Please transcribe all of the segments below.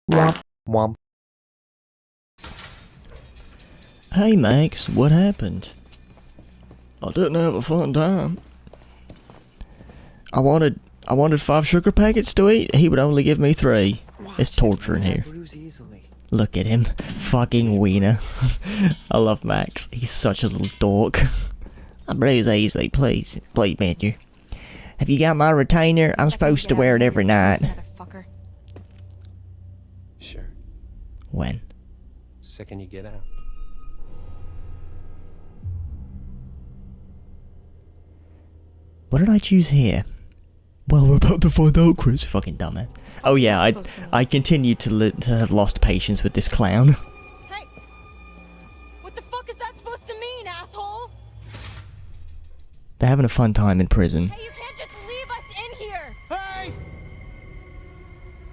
Womp womp. Hey Max, what happened? I didn't have a fun time. I wanted 5 sugar packets to eat. He would only give me 3. It's torture in here. Look at him. Fucking wiener. I love Max. He's such a little dork. I bruise easily, please. Please, Matthew. Have you got my retainer? I'm supposed to wear it every night. Sure. When? Second you get out. What did I choose here? Well, we're about to find out, Chris. Fucking dumbass. Oh yeah, I continue to have lost patience with this clown. Hey! What the fuck is that supposed to mean, asshole? They're having a fun time in prison. Hey, you can't just leave us in here! Hey!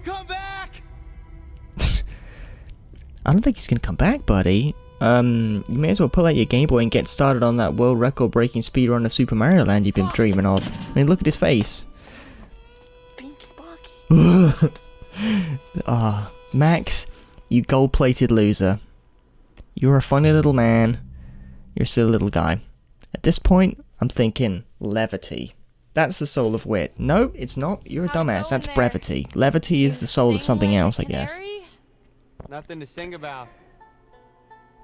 Come back! I don't think he's gonna come back, buddy. You may as well pull out your Game Boy and get started on that world record-breaking speedrun of Super Mario Land you've been dreaming of. I mean, look at his face. Ah, Max, you gold-plated loser. You're a funny little man. You're still a little guy. At this point, I'm thinking levity. That's the soul of wit. No, it's not. You're a dumbass. That's brevity. Levity is the soul of something else, I guess. Nothing to sing about.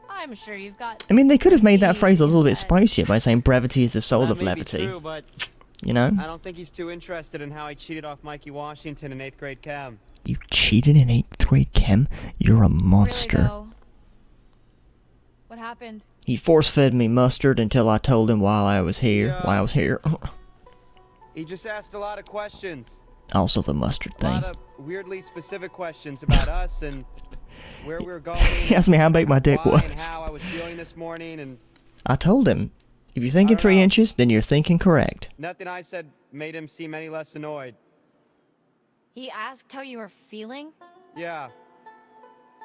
I'm sure you've got. I mean, they could have made that phrase a little bit spicier by saying brevity is the soul That of may be levity. true, but You know? I don't think he's too interested in how I cheated off Mikey Washington in 8th grade chem. You cheated in 8th grade chem? You're a monster. Really, though? What happened? He force-fed me mustard until I told him why I was here. Yeah. He just asked a lot of questions. Also the mustard A lot thing. of weirdly specific questions about us and where we were going. He asked me how big my dick why and was. how I was feeling this morning, and I told him, if you're thinking I don't 3 know. inches, then you're thinking correct. nothing I said made him seem any less annoyed. He asked how you were feeling? Yeah.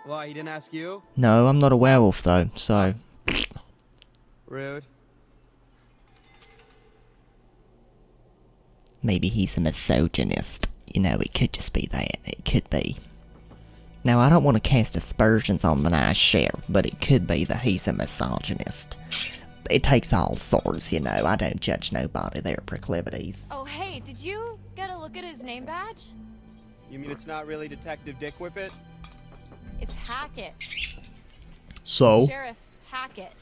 Why, he didn't ask you? No, I'm not a werewolf though, so... Rude. Maybe he's a misogynist. You know, it could just be that. It could be. Now, I don't want to cast aspersions on the nice sheriff, but it could be that he's a misogynist. It takes all sorts, you know. I don't judge nobody, their proclivities. Oh, hey, did you get a look at his name badge? You mean it's not really Detective Dick Whippet? It's Hackett. So? Sheriff Hackett.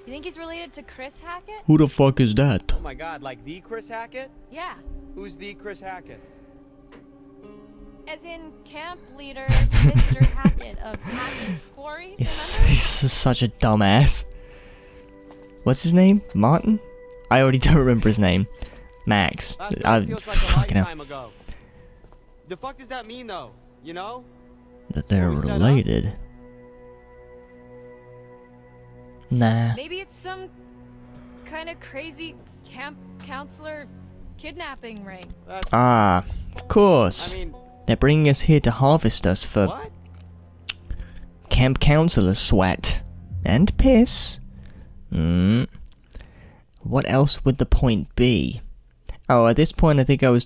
You think he's related to Chris Hackett? Who the fuck is that? Oh my god, like the Chris Hackett? Yeah. Who's the Chris Hackett? As in camp leader Mr. Hackett of Hackett's Quarry, He's remember? such a dumbass. What's his name? Martin? I already don't remember his name. Max. Last time feels like a Fucking hell. lifetime ago. The fuck does that mean though? You know? That they're Were we set up? related. Nah. Maybe it's some kind of crazy camp counselor kidnapping ring. That's, Ah, of course. I mean, They're bringing us here to harvest us for what? camp counselor sweat. And piss. What else would the point be? Oh, at this point I think I was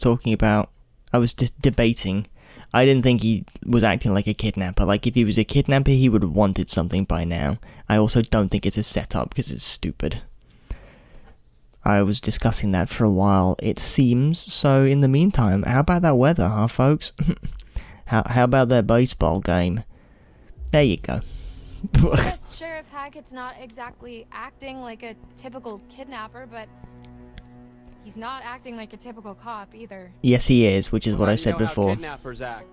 just debating. I didn't think he was acting like a kidnapper. Like, if he was a kidnapper, he would have wanted something by now. I also don't think it's a setup, because it's stupid. I was discussing that for a while, it seems. So, in the meantime, how about that weather, huh, folks? how about that baseball game? There you go. I guess Sheriff Hackett's not exactly acting like a typical kidnapper, but he's not acting like a typical cop either. Yes, he is, which is Well, what how I do you said know how before. kidnappers act?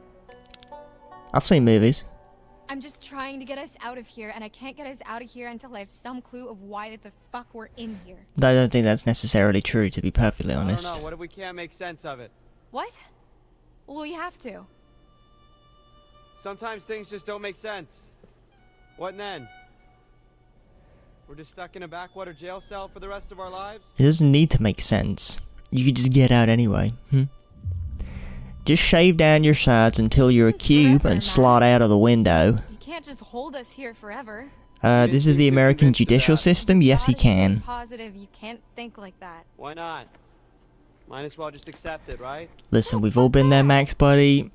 I've seen movies. I'm just trying to get us out of here, and I can't get us out of here until I have some clue of why the fuck we're in here. I don't think that's necessarily true, to be perfectly I don't honest. know. What if we can't make sense of it? What? Well, we have to. Sometimes things just don't make sense. What then? We're just stuck in a backwater jail cell for the rest of our lives? It doesn't need to make sense. You could just get out anyway. Just shave down your sides until you're a isn't cube forever, and slide Max. out of the window. You can't just hold us here forever. This is the You're too American convinced of judicial that. system? Yes, he Gotta stay can. Positive, you can't think like that. Why not? Might as well just accept it, right? Listen, we've all been there, Max, buddy.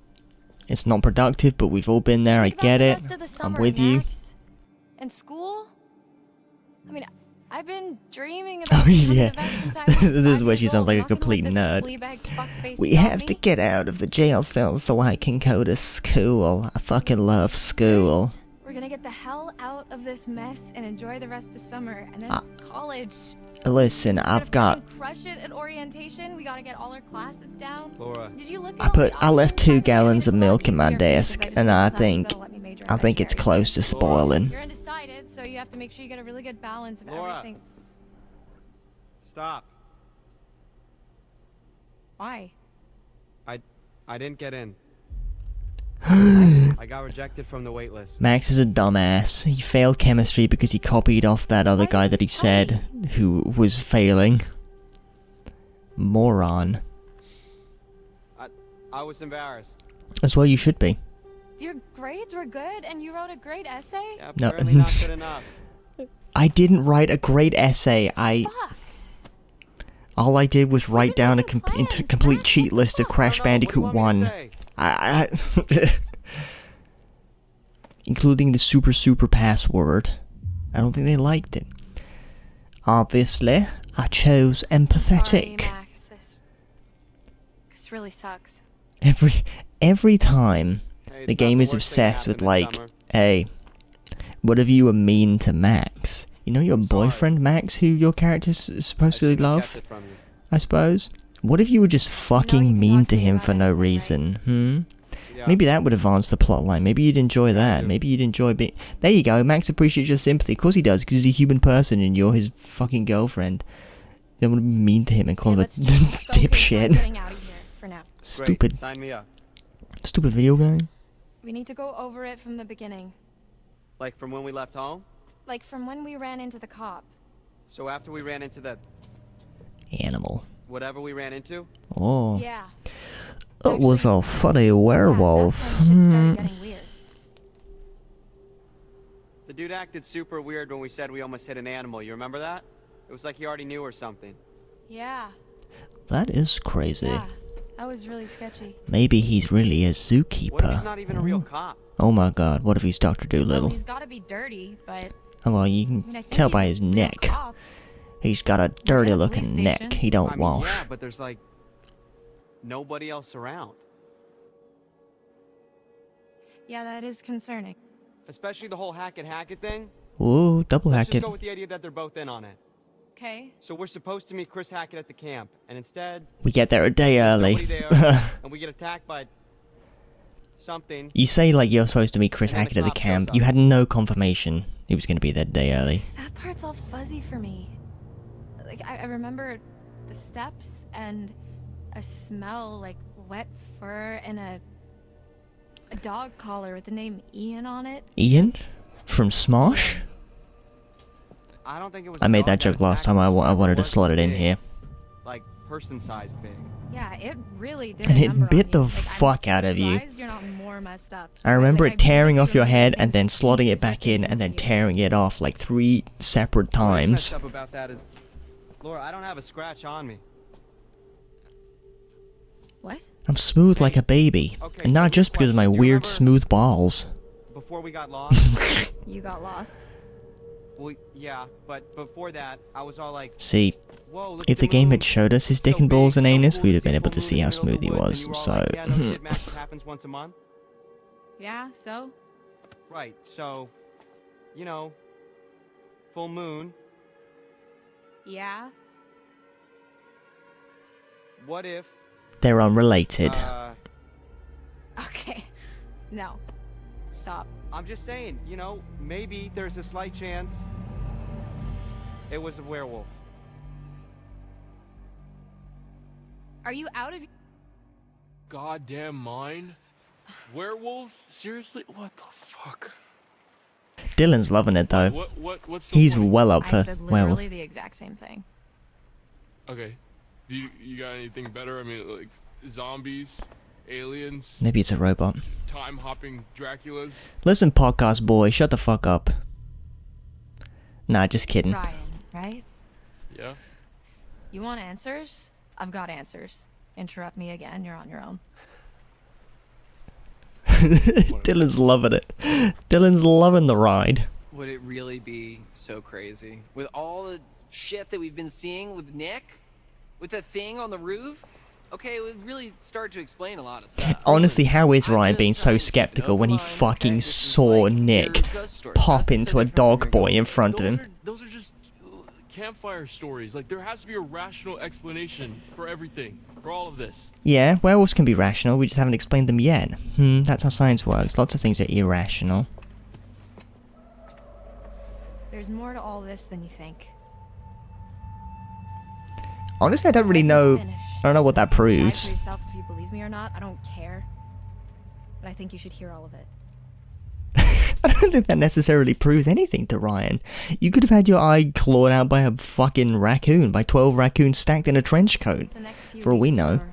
It's not productive, but we've all been there. I Think about get the it. rest of the I'm summer, with you. Max. And school? I mean, I've been dreaming about Oh, becoming yeah. a vet since I was This is 5 where years she sounds old. like a I'm not gonna complete let this nerd. fleabag fuckface We stop have me. to get out of the jail cell so I can go to school. I fucking love school. First, we're gonna get the hell out of this mess and enjoy the rest of summer, and then college. Listen, I've got. Gotta fucking crush it at orientation. We gotta get all our classes down. Laura. Did you look at I left 2 By the way, gallons it's of a lot milk in my easier for me 'cause desk, I just and went to I classes think that'll let me major in it's veterinary close to science. spoiling. You're undecided, so you have to make sure you get a really good balance of Laura. everything. Stop. Why? I didn't get in. I got rejected from the wait list. Max is a dumbass. He failed chemistry because he copied off that other Why guy didn't that he you tell said who was failing. Moron. I was embarrassed. As well you should be. Your grades were good, and you wrote a great essay? Yeah, No. apparently not good enough. I didn't write a great essay. Fuck. All I did was write down a didn't even plans, complete Max. cheat list of Crash I don't know, Bandicoot what do you want me 1. to say? Including the super password. I don't think they liked it. Obviously, I chose empathetic. Sorry, Max. This really sucks. Every time Hey, it's the not game is worst thing obsessed with happened like, this summer. hey, what if you were mean to Max? You know your sorry. boyfriend Max, who your character I supposedly shouldn't have love, kept it from you. I suppose? What if you were just you fucking can mean talk to to me him about for no anything, right? reason? Yeah. Maybe that would advance the plot line. Maybe you'd enjoy that. do. Maybe you'd enjoy being... There you go. Max appreciates your sympathy. Of course he does, because he's a human person and you're his fucking girlfriend. You don't want to be mean to him and call him a Let's just focus on dipshit. getting out of here for now. Great, Stupid sign me up. video game. We need to go over it from the beginning. Like from when we left home? Like from when we ran into the cop. So after we ran into the Animal. whatever we ran into? Oh. Yeah. It was a funny werewolf. Yeah, that's when shit started getting weird. The dude acted super weird when we said we almost hit an animal. You remember that? It was like he already knew or something. Yeah. That is crazy. Yeah. That was really sketchy. Maybe he's really a What if he's zookeeper. not even a real cop? Oh my god, what if he's Dr. Well, Doolittle? he's gotta be dirty, but Oh well, you I mean, I can think tell he's by a his real neck. cop. He's got a dirty police looking station. neck. He don't I mean, wash. yeah, but there's like nobody else around. Yeah, that is concerning. Especially the whole Hackett thing. Ooh, double Let's Hackett. just go with the idea that they're both in on it. Okay. So we're supposed to meet Chris Hackett at the camp, and instead, We get there a day nobody early. there, and we get attacked by something. You say like you're supposed to meet Chris And then the Hackett at the cop shows camp. up. You had no confirmation he was going to be there a day early. That part's all fuzzy for me. Like, I remember the steps and a smell like wet fur and a dog collar with the name Ian on it. Ian? From Smosh? I don't think it was. I a made dog that joke last attacked time. I us. wanted to It slot was it in big, here. Like person-sized big. Yeah, it really did. And a it number bit on the you. Like, fuck I'm out of you. surprised you're not more messed up. I remember Like, it tearing I off your really head think and then it's slotting deep it back in digging and then into you. tearing it off like 3 separate What is times. messed up about that is, Laura, I don't have a scratch on me. What? I'm smooth like a baby. Okay, And so not here's just a because of my question. Do you weird remember- smooth balls. Before we got lost. You got lost? Well, yeah, but before that, I was all like, See, "Whoa, look if at the game moon. had showed us his So dick and big, balls and so anus, cool we'd to have been see able to full see moon how in the middle of smooth the he woods," was. and you were all So, like, yeah, no shit, Max, it happens once a month. Yeah, so? Right. So, you know, full moon. Yeah. What if? they're unrelated. Okay. No. Stop. I'm just saying, you know, maybe there's a slight chance it was a werewolf. Are you out of Goddamn mind? Werewolves? Seriously? What the fuck? Dylan's loving it though. What's so He's funny? well up I for said well. literally the exact same thing. Okay. Do you got anything better? I mean, like zombies, aliens, Maybe it's a robot. time hopping Draculas. Listen, podcast boy, shut the fuck up. Nah, just kidding. Ryan, right? Yeah. You want answers? I've got answers. Interrupt me again, you're on your own. Dylan's loving it. Dylan's loving the ride. Would it really be so crazy? With all the shit that we've been seeing with Nick? With the thing on the roof? Okay, it would really start to explain a lot of stuff. Honestly, how is I'm Ryan just being so trying to keep an skeptical when he open mind, fucking okay? This is saw like Nick your ghost stories. pop That's into a different from your dog boy ghost in stories. front of him? Those are just campfire stories. Like, there has to be a rational explanation for everything, for all of this. Yeah, werewolves can be rational, we just haven't explained them yet. That's how science works. Lots of things are irrational. There's more to all this than you think. Honestly, I don't really know. I don't know what that Decide for proves. yourself if you believe me or not. I don't care. But I think you should hear all of it. I don't think that necessarily proves anything to Ryan. You could have had your eye clawed out by a fucking raccoon, by 12 raccoons stacked in a trench coat. The next few For all we weeks know. are